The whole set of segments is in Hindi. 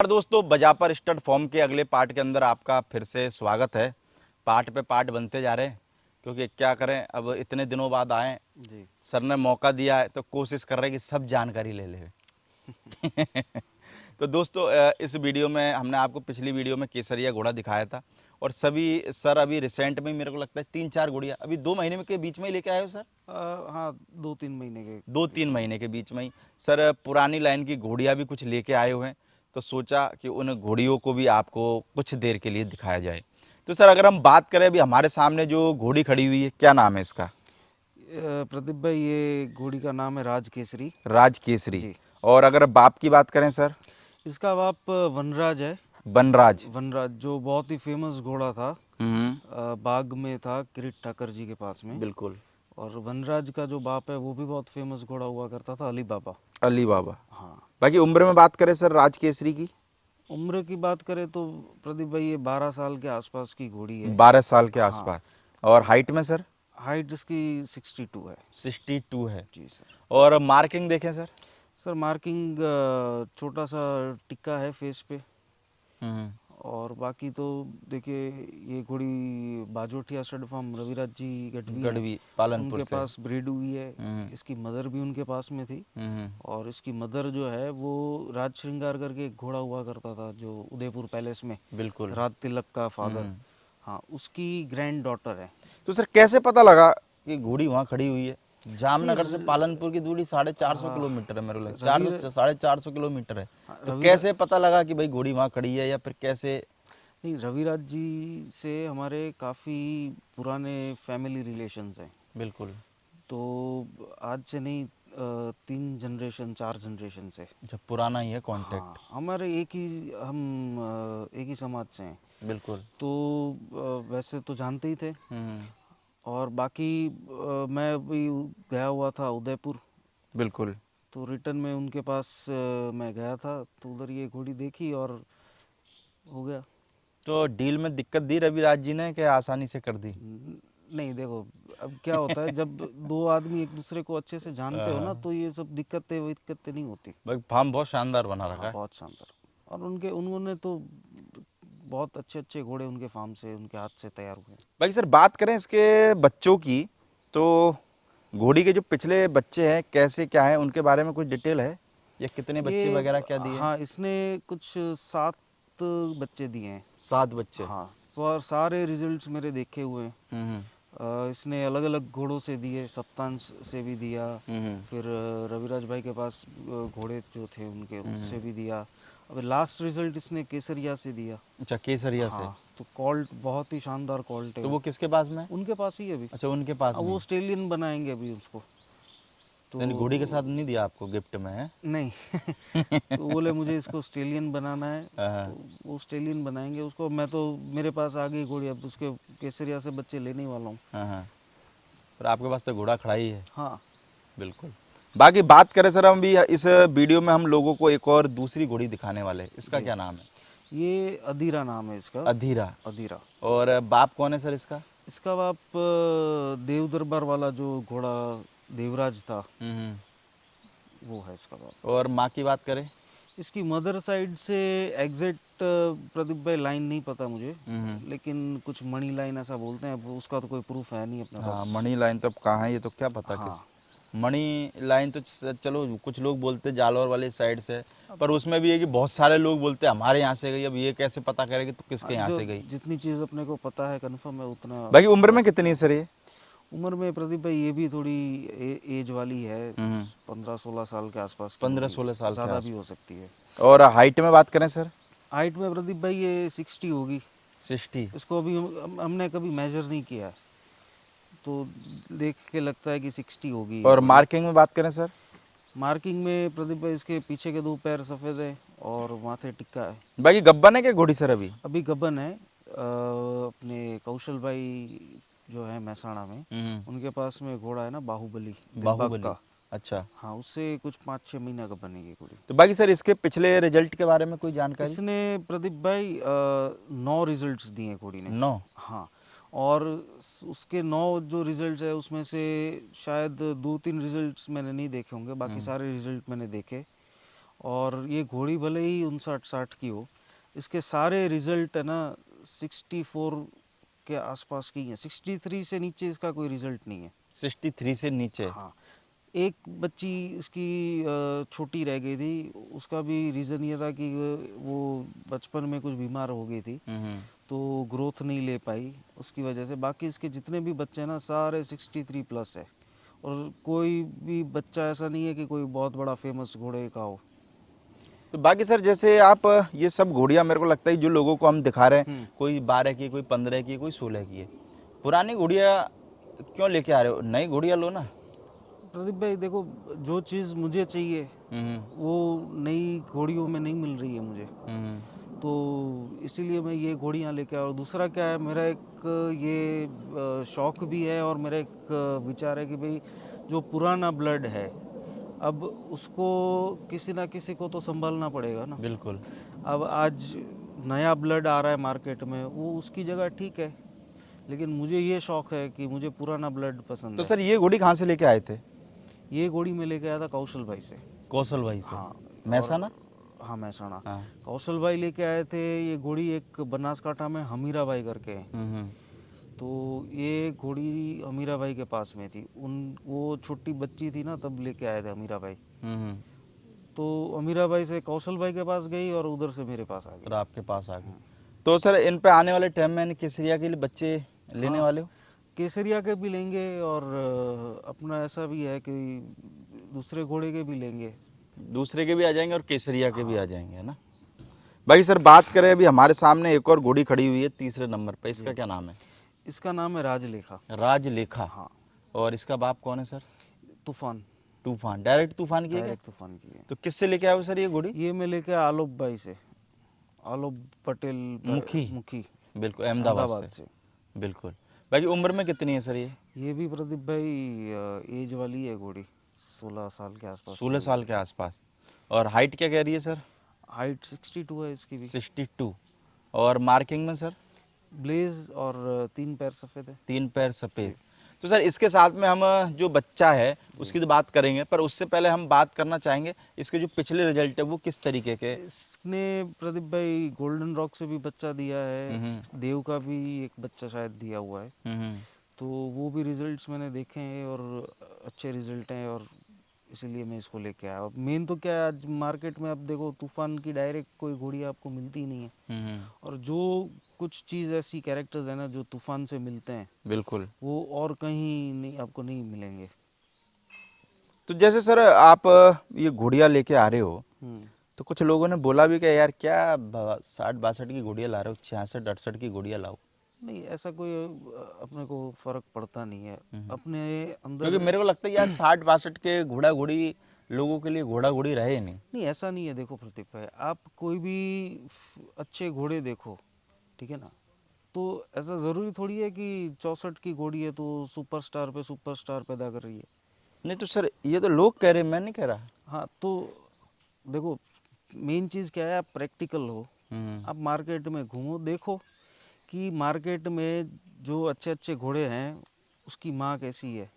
दोस्तों, बजापर स्टड फॉर्म के अगले पार्ट के अंदर आपका फिर से स्वागत है। पार्ट पे पार्ट बनते जा रहे हैं क्योंकि क्या करें, अब इतने दिनों बाद आए जी। सर ने मौका दिया है तो कोशिश कर रहे हैं कि सब जानकारी ले ले। तो दोस्तों, इस वीडियो में हमने आपको पिछली वीडियो में केसरिया घोड़ा दिखाया था और सभी सर अभी रिसेंट में मेरे को लगता है 3-4 घोड़ियाँ अभी 2 महीने के बीच में ही लेके आए हो सर। हाँ, 2-3 महीने के दो बीच तीन में। महीने के बीच में ही सर पुरानी लाइन की घोड़ियाँ भी कुछ लेके आए हुए हैं, तो सोचा कि उन घोड़ियों को भी आपको कुछ देर के लिए दिखाया जाए। तो सर अगर हम बात करें, अभी हमारे सामने जो घोड़ी खड़ी हुई है, क्या नाम है इसका? प्रदीप भाई, ये घोड़ी का नाम है राज केसरी। राज केसरी। जी। और अगर बाप की बात करें सर? इसका बाप वनराज है। बनराज। वनराज जो बहुत ही फेमस घोड़ा था, हम्म। बाग में था, किरीट ठाकर जी के पास में। बिल्कुल। और वनराज का जो बाप है वो भी बहुत फेमस घोड़ा हुआ करता था, अली बाबा। अली बाबा। हाँ। बाकी उम्र में बात करें सर राज केसरी की? उम्र की बात करें तो प्रदीप भाई ये 12 साल के आसपास की घोड़ी है। 12 साल के हाँ। आसपास। और हाइट में सर? हाइट इसकी 62 है। 62 है। जी सर। और मार्किंग देखें सर? सर मार्किंग छोटा सा टिक्का है फेस पे। हम्म। और बाकी तो देखिए, ये घोड़ी बाजोठिया स्टड फार्म रविराज जी गढ़वी हैं, गढ़वी पालनपुर उनके से। पास ब्रीड हुई है। हम्म। इसकी मदर भी उनके पास में थी। हम्म। और इसकी मदर जो है वो राज श्रृंगार करके एक घोड़ा हुआ करता था जो उदयपुर पैलेस में, बिल्कुल। राज तिलक का फादर। हम्म। हाँ, उसकी ग्रैंड डॉटर है। तो सर कैसे पता लगा कि घोड़ी वहाँ खड़ी हुई है? नहीं जामनगर से पालनपुर की दूरी 450 हाँ, किलोमीटर है, मेरे को लगता है रवि 400 450 किलोमीटर है। हाँ, तो रवि कैसे पता लगा कि भाई घोड़ी वहाँ खड़ी है, या फिर कैसे? नहीं, रविराज जी से हमारे काफ़ी पुराने फैमिली रिलेशंस हैं। बिल्कुल। तो आज से नहीं, 3 जनरेशन 4 जनरेशन से। जब पुराना ही है हाँ, कांटेक्ट। हमारे एक ही समाज से हैं। बिल्कुल। तो वैसे तो जानते ही थे। हम्म। और बाकी मैं भी गया हुआ था उदयपुर। बिल्कुल। तो रिटर्न में उनके पास मैं गया था, तो उधर ये घोड़ी देखी और हो गया। तो डील में दिक्कत दी रविराज जी ने कि आसानी से कर दी? नहीं, देखो, अब क्या होता है जब दो आदमी एक दूसरे को अच्छे से जानते हो ना, तो ये सब दिक्कतें नहीं होती। भाई फार्म बहुत शानदार बना रखा हाँ, है। बहुत शानदार। और उन्होंने तो बहुत अच्छे अच्छे घोड़े उनके फार्म से, उनके हाथ से तैयार हुए हैं। बाकी सर बात करें इसके बच्चों की, तो घोड़ी के जो पिछले बच्चे हैं कैसे क्या है, उनके बारे में कुछ डिटेल है, या कितने बच्चे ये वगैरह क्या दिए हैं? हाँ, इसने कुछ 7 बच्चे दिए हैं। 7 बच्चे। हाँ, सारे रिजल्ट्स मेरे देखे हुए हैं। हम्म। इसने अलग अलग घोड़ों से दिए, सप्तान से भी दिया। हम्म। फिर रविराज भाई के पास घोड़े जो थे उनके, हम्म। उससे भी दिया। अब लास्ट रिजल्ट इसने केसरिया से दिया। अच्छा, केसरिया से। हाँ, तो कॉल्ट बहुत ही शानदार कॉल्ट है तो वो। वो किसके पास में है? उनके पास ही है अभी। अच्छा, उनके पास अब में वो ही। ऑस्ट्रेलियन बनाएंगे अभी उसको। तो यानी घोड़ी के साथ नहीं दिया आपको गिफ्ट में है? नहीं। तो बोले मुझे इसको ऑस्ट्रेलियन बनाना है। तो हाँ। वो ऑस्ट्रेलियन बनाएंगे उसको। मैं तो, मेरे पास आ गई घोड़ी, अब उसके केसरिया से बच्चे लेने ही वाला हूँ। हाँ हाँ। पर आपके पास तो घोड़ा खड़ा ही है। हाँ। बिल्कुल। बाकी बात करें सर, हम भी इस वीडियो में हम लोगों को एक और दूसरी घोड़ी दिखाने वाले हैं, इसका जी। क्या नाम है? ये अधीरा नाम है इसका। अधीरा। अधीरा। और बाप कौन है सर इसका? इसका बाप देव दरबार वाला जो घोड़ा देवराज था, हम्म। वो है इसका बाप। और माँ की बात करें? इसकी मदर साइड से एग्जैक्ट प्रदीप भाई लाइन नहीं पता मुझे, हम्म। लेकिन कुछ मणि लाइन ऐसा बोलते हैं। अब उसका तो कोई प्रूफ है नहीं अपने हाँ, पास। मणि लाइन तो अब कहाँ है, ये तो क्या पता किस। हाँ। मणि लाइन तो चलो कुछ लोग बोलते जालौर वाली साइड से, अब पर उसमें भी है कि बहुत सारे लोग बोलते हैं हमारे यहाँ से गई, अब ये कैसे पता करें कि तो किसके यहाँ जो से गई। जितनी चीज़ अपने को पता है कन्फर्म है, उतना बाकी उम्र बता में सकते कितनी है हैं। सर ये? उम्र में प्रदीप भाई ये भी थोड़ी एज वाली है। हम्म। 15-16 साल के आसपास की 15 होगी, 16 साल के ज़्यादा भी हो आसपास। सकती है। और हाइट में बात करें सर? हाइट में प्रदीप भाई ये 60 होगी। 60। इसको अभी हमने कभी मेजर नहीं किया है, तो देख के लगता है कि 60 होगी ये और घोड़ी। मार्किंग में बात करें सर? मार्किंग में प्रदीप भाई इसके पीछे के 2 पैर सफ़ेद है और माथे टिक्का है। बाकी गब्बन है क्या घोड़ी सर अभी? अभी गबन है। अपने कौशल भाई जो है महसाणा में, उनके पास में घोड़ा है ना, बाहुबली दिलबाग बाहुबली। का। अच्छा। हाँ, उससे कुछ 5-6 महीना का बनेगी घोड़ी। तो बाकी सर इसके पिछले रिजल्ट के बारे में कोई जानकारी? इसने प्रदीप भाई 9 रिजल्ट्स दिए घोड़ी ने। 9। हाँ। और उसके 9 जो रिजल्ट्स है उसमें से शायद 2-3 रिजल्ट्स मैंने नहीं देखे होंगे, बाकी सारे रिजल्ट मैंने देखे। और ये घोड़ी भले ही 59-60 की हो, इसके सारे रिजल्ट है ना 64 के आसपास की हैं। 63 से नीचे इसका कोई रिजल्ट नहीं है। 63 से नीचे। हाँ, एक बच्ची इसकी छोटी रह गई थी, उसका भी रीज़न ये था कि वो बचपन में कुछ बीमार हो गई थी, हम्म। तो ग्रोथ नहीं ले पाई उसकी वजह से। बाकी इसके जितने भी बच्चे हैं ना सारे 63 प्लस है, और कोई भी बच्चा ऐसा नहीं है कि कोई बहुत बड़ा फेमस घोड़े का हो। तो बाकी सर जैसे आप ये सब घोड़ियाँ मेरे को लगता है जो लोगों को हम दिखा रहे हैं, हम्म। कोई 12 की, कोई 15 की, कोई 16 की है। पुरानी घोड़ियाँ क्यों लेके आ रहे हो? नई घोड़ियाँ लो ना। प्रदीप भाई देखो, जो चीज़ मुझे चाहिए हम्म। वो नई घोड़ियों में नहीं मिल रही है मुझे, हम्म। तो इसीलिए मैं ये घोड़ियाँ लेके आया। और दूसरा क्या है, मेरा एक ये शौक़ भी है, और मेरा एक विचार है कि भाई जो पुराना ब्लड है, अब उसको किसी ना किसी को तो संभालना पड़ेगा ना। बिल्कुल। अब आज नया ब्लड आ रहा है मार्केट में, वो उसकी जगह ठीक है, लेकिन मुझे ये शौक़ है कि मुझे पुराना ब्लड पसंद तो है। सर ये घोड़ी कहाँ से लेके आए थे? ये घोड़ी मैं लेके आया था कौशल भाई से। कौशल भाई से। हाँ। और महसाना। हाँ, महसाणा। हाँ। कौशल भाई लेके आए थे ये घोड़ी, एक बनासकांठा में हमीरा भाई करके हैं। हम्म। तो ये घोड़ी अमीरा भाई के पास में थी, उन वो छोटी बच्ची थी ना, तब लेके आए थे अमीरा भाई। हम्म। तो अमीरा भाई से कौशल भाई के पास गई, और उधर से मेरे पास आ फिर गई। आपके पास आ गई। तो सर इन पे आने वाले टाइम में केसरिया के लिए बच्चे लेने हाँ, वाले हो? केसरिया के भी लेंगे, और अपना ऐसा भी है कि दूसरे घोड़े के भी लेंगे। दूसरे के भी आ जाएंगे और केसरिया के भी हाँ आ जाएंगे, है ना। भाई सर बात करें, अभी हमारे सामने एक और घोड़ी खड़ी हुई है तीसरे नंबर पे, इसका जी, क्या नाम है? इसका नाम है राजलेखा। राजलेखा। हाँ, और इसका बाप कौन है सर? तूफान। तूफान, डायरेक्ट तूफान की है क्या? डायरेक्ट तूफान की है। तो किससे लेके आए हो सर ये घोड़ी? ये मैं लेके आया आलोक भाई से, आलोक पटेल मुखी। मुखी, बिल्कुल, अहमदाबाद अहमदाबाद से। से। बिल्कुल। बाकी उम्र में कितनी है सर ये? ये भी प्रदीप भाई एज वाली है घोड़ी, 16 साल के आसपास की 16 होगी। साल के आसपास। और हाइट क्या कह रही है सर? हाइट 62 है इसकी भी। 62। और मार्किंग में सर? ब्लेज, और 3 पैर सफ़ेद है। 3 पैर जी। सफ़ेद। तो सर इसके साथ में हम जो बच्चा है जी, उसकी तो बात करेंगे, पर उससे पहले हम बात करना चाहेंगे इसके जो पिछले रिजल्ट है वो किस तरीके के? इसने प्रदीप भाई गोल्डन रॉक से भी बच्चा दिया है, हम्म। देव का भी एक बच्चा शायद दिया हुआ है। हम्म। तो वो भी रिजल्ट्स मैंने देखे हैं, और अच्छे रिजल्ट हैं, और इसीलिए मैं इसको लेके आया। अब मेन तो क्या है, आज मार्केट में अब देखो तूफान की डायरेक्ट कोई घोड़ी आपको मिलती ही नहीं है, हम्म। और जो कुछ चीज़ ऐसी कैरेक्टर्स है ना जो तूफान से मिलते हैं, बिल्कुल। वो और कहीं नहीं आपको नहीं मिलेंगे। तो जैसे सर आप ये घोड़ियाँ लेके आ रहे हो, हम्म। तो कुछ लोगों ने बोला भी कि यार क्या 60-62 की घोड़ियाँ ला रहे हो, 66-68 की घोड़ियाँ लाओ। नहीं, ऐसा कोई अपने को फर्क पड़ता नहीं है हम्म। अपने क्योंकि अंदर। मेरे को लगता है यार 60-62 के घोड़ा घोड़ी लोगों के लिए घोड़ा घोड़ी रहे नहीं। नहीं, ऐसा नहीं है। देखो प्रदीप भाई, आप कोई भी अच्छे घोड़े देखो, ठीक है ना, तो ऐसा ज़रूरी थोड़ी है कि 64 की घोड़ी है तो सुपरस्टार पे सुपरस्टार पैदा कर रही है। नहीं तो सर ये तो लोग कह रहे हैं, मैं नहीं कह रहा। हाँ, तो देखो, मेन चीज़ क्या है, आप प्रैक्टिकल हो, हम्म। आप मार्केट में घूमो, देखो कि मार्केट में जो अच्छे अच्छे घोड़े हैं उसकी माँ कैसी है,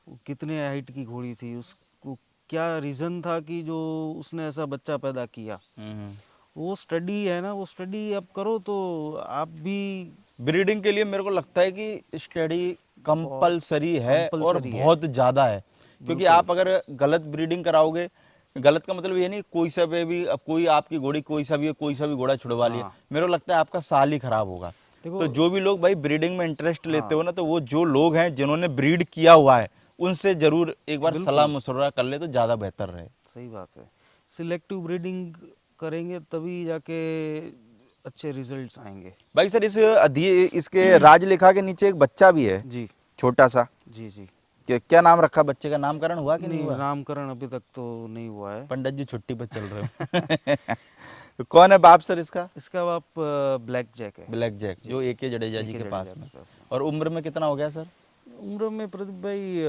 वो कितने हाइट की घोड़ी थी, उसको क्या रीज़न था कि जो उसने ऐसा बच्चा पैदा किया। हम्म। वो स्टडी है ना, वो स्टडी आप करो तो आप भी ब्रीडिंग के लिए मेरे को लगता है कि स्टडी बहुत कंपलसरी है और कंपलसरी है। बहुत ज़्यादा है। क्योंकि बिल्कुल। आप अगर गलत ब्रीडिंग कराओगे, गलत का मतलब ये नहीं कोई सा भी, अब कोई आपकी घोड़ी कोई सा भी है, कोई सा भी घोड़ा छुड़वा लिया, हाँ, मेरे को लगता है आपका साल ही खराब होगा। देखो। तो जो भी लोग भाई ब्रीडिंग में इंटरेस्ट लेते हाँ, हो ना, तो वो जो लोग हैं जिन्होंने ब्रीड किया हुआ है उनसे ज़रूर एक बार सलाह बिल्कुल मशवरा कर ले तो ज़्यादा बेहतर रहे। सही बात है। सिलेक्टिव ब्रीडिंग करेंगे तभी जाके अच्छे रिजल्ट्स आएंगे। भाई सर इसके राजलेखा के नीचे एक बच्चा भी है, जी, छोटा सा। जी, जी। क्या नाम रखा बच्चे का? नामकरण हुआ कि नहीं नहीं, हुआ? नामकरण अभी तक तो नहीं हुआ है। पंडित जी छुट्टी पर चल रहे हो। तो कौन है बाप सर इसका? इसका बाप ब्लैक जैक है। ब्लैक जैक, जी, जो ए जडेजा जी AK के पास जडेजा में। के पास में। और उम्र में कितना हो गया सर? उम्र में प्रदीप भाई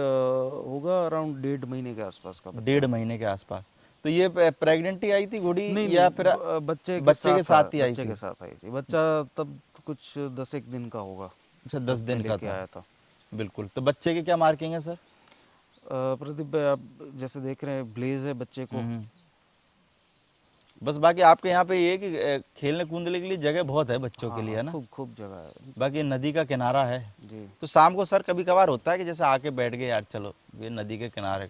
होगा अराउंड 1.5 महीने के आसपास का बच्चा। 1.5 महीने के आसपास। तो ये प्रेग्नेंट ही आई थी घोड़ी नहीं, या नहीं, फिर बच्चे बच्चे के साथ ही आई बच्चे थी? के साथ आई थी। बच्चा तब कुछ 10 एक दिन का होगा अच्छा, 10 जब मैं दिन का लेके था। आया था। बिल्कुल। तो बच्चे की क्या मार्किंग है सर? प्रदीप भाई, आप जैसे देख रहे हैं, ब्लेज है बच्चे को, हम्म। बस बाकी आपके यहाँ पे ये है कि खेलने कूदने के लिए जगह बहुत है बच्चों के लिए, है ना। खूब खूब जगह है बाकी नदी का किनारा है। जी। तो शाम को सर कभी कभार होता है कि जैसे आके बैठ गए यार चलो ये नदी के किनारे।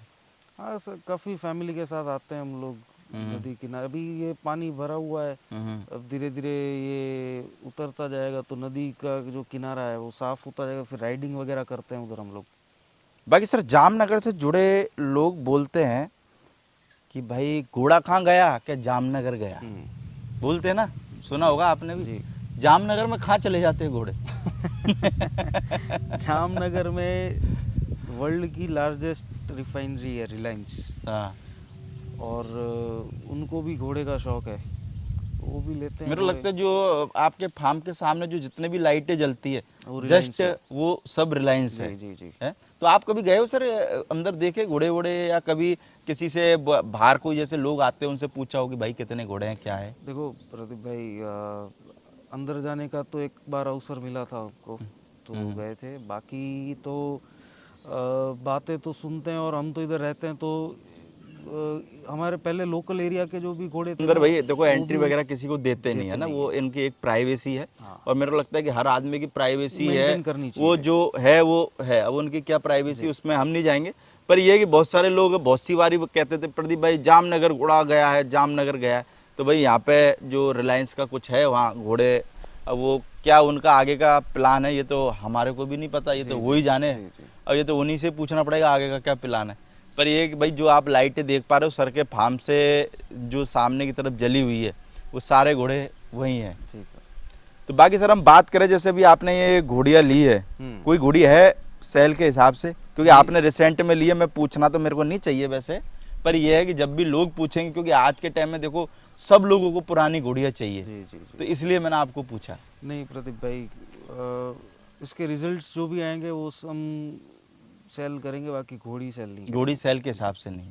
हाँ सर, काफ़ी फैमिली के साथ आते हैं हम लोग नदी किनारे। अभी ये पानी भरा हुआ है, हम्म। अब धीरे धीरे ये उतरता जाएगा तो नदी का जो किनारा है वो साफ होता जाएगा, फिर राइडिंग वगैरह करते हैं उधर हम लोग। बाकी सर जामनगर से जुड़े लोग बोलते हैं कि भाई घोड़ा कहाँ गया, क्या जामनगर गया, बोलते हैं ना, सुना होगा आपने भी। जी। जामनगर में कहाँ चले जाते हैं घोड़े। जामनगर में वर्ल्ड की लार्जेस्ट रिफाइनरी है रिलायंस, हाँ, और उनको भी घोड़े का शौक है, तो वो भी लेते हैं मेरे को घोड़े। लगता है जो आपके फार्म के सामने जो जितने भी लाइटें जलती है वो रिलायंस जस्ट है। वो सब रिलायंस जी जी जी। है। तो आप कभी गए हो सर अंदर देखे घोड़े वोड़े, या कभी किसी से बाहर कोई जैसे लोग आते हैं उनसे पूछा हो कि भाई कितने घोड़े हैं क्या है। देखो प्रदीप भाई, अंदर जाने का तो एक बार अवसर मिला था हमको, तो गए थे। बाकी तो बातें तो सुनते हैं, और हम तो इधर रहते हैं तो हमारे पहले लोकल एरिया के जो भी घोड़े थे अंदर ना, भाई देखो वो एंट्री भी वगैरह किसी को देते नहीं है ना, वो इनकी एक प्राइवेसी है। हाँ, और मेरे को लगता है कि हर आदमी की प्राइवेसी है, मेंटेन करनी वो चाहिए। जो है वो है। अब उनकी क्या प्राइवेसी उसमें हम नहीं जाएंगे। पर ये है कि बहुत सारे लोग बहुत सी बारी वो कहते थे प्रदीप भाई जामनगर घोड़ा गया है, जामनगर गया है। तो भाई यहाँ पे जो रिलायंस का कुछ है वहाँ घोड़े, अब वो क्या उनका आगे का प्लान है ये तो हमारे को भी नहीं पता, ये जी तो जी वही जाने। जी जी। अब ये तो उन्हीं से पूछना पड़ेगा आगे का क्या प्लान है। पर ये है कि भाई जो आप लाइटें देख पा रहे हो सर के फार्म से जो सामने की तरफ जली हुई है वो सारे घोड़े वही हैं। जी सर। तो बाकी सर हम बात करें जैसे भी आपने ये घोड़ियाँ ली है, कोई घोड़ी है सेल के हिसाब से, क्योंकि आपने रिसेंट में ली है, मैं पूछना तो मेरे को नहीं चाहिए वैसे, पर यह है कि जब भी लोग पूछेंगे, क्योंकि आज के टाइम में देखो सब लोगों को पुरानी घोड़ियाँ चाहिए, जी जी जी। तो इसलिए मैंने आपको पूछा। नहीं प्रदीप भाई, इसके रिजल्ट्स जो भी आएंगे वो हम सेल करेंगे, बाकी घोड़ी सेल नहीं घोड़ी करेंगे। सेल के हिसाब से नहीं।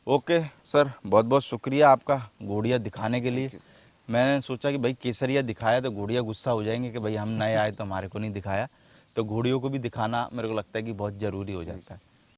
ओके सर, बहुत बहुत शुक्रिया आपका घोड़ियाँ दिखाने के लिए। Thank you. मैंने सोचा कि भाई केसरिया दिखाया तो घोड़ियाँ गुस्सा हो जाएंगे कि भाई हम नए आए तो हमारे को नहीं दिखाया। तो घोड़ियों को भी दिखाना मेरे को लगता है कि बहुत ज़रूरी हो जाता है।